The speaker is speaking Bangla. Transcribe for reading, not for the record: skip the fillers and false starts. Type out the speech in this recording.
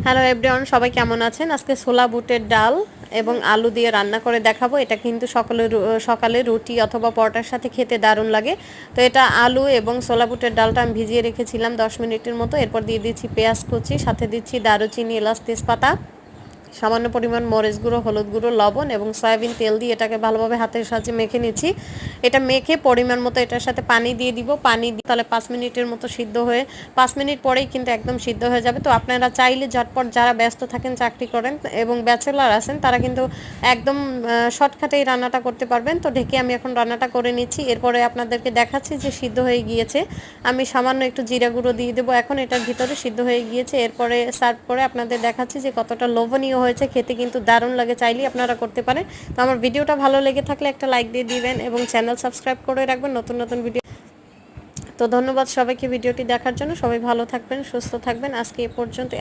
হ্যালো এভরিওয়ান, সবাই কেমন আছেন? আজকে ছোলা বুটের ডাল এবং আলু দিয়ে রান্না করে দেখাবো। এটা কিন্তু সকালে রুটি অথবা পরোটার সাথে খেতে দারুণ লাগে। তো এটা আলু এবং ছোলা বুটের ডালটা আমি ভিজিয়ে রেখেছিলাম 10 মিনিটের মতো। এরপর দিয়ে দিচ্ছি পেঁয়াজ কুচি, সাথে দিচ্ছি দারুচিনি, এলাচ, তেজপাতা, সামান্য পরিমাণ মরিচ গুঁড়ো, হলুদ গুঁড়ো, লবণ এবং সয়াবিন তেল দিয়ে এটাকে ভালোভাবে হাতের সাহায্যে মেখে নিচ্ছি। এটা মেখে পরিমাণ মতো এটার সাথে পানি দিয়ে দিব। পানি দিয়ে তাহলে 5 মিনিটের মতো সিদ্ধ হয়ে 5 মিনিট পরেই কিন্তু একদম সিদ্ধ হয়ে যাবে। তো আপনারা চাইলে ঝটপট, যারা ব্যস্ত থাকেন, চাকরি করেন এবং ব্যাচেলার আছেন, তারা কিন্তু একদম শর্টকাটেই রান্নাটা করতে পারবেন। তো ঢেকে আমি এখন রান্নাটা করে নিচ্ছি। এরপরে আপনাদেরকে দেখাচ্ছি যে সিদ্ধ হয়ে গিয়েছে। আমি সামান্য একটু জিরা গুঁড়ো দিয়ে দেবো। এখন এটার ভিতরে সিদ্ধ হয়ে গিয়েছে। এরপরে সার্ভ করে আপনাদের দেখাচ্ছি যে কতটা লোভনীয় হয়েছে। খেতে কিন্তু দারুণ লাগে, চাইলেই আপনারা করতে পারেন। তো আমার ভিডিওটা ভালো লেগে থাকলে একটা লাইক দিয়ে দিবেন এবং চ্যানেল সাবস্ক্রাইব করে রাখবেন নতুন নতুন ভিডিও। তো ধন্যবাদ সবাইকে ভিডিওটি দেখার জন্য। সবাই ভালো থাকবেন, সুস্থ থাকবেন। আজকে এ পর্যন্ত।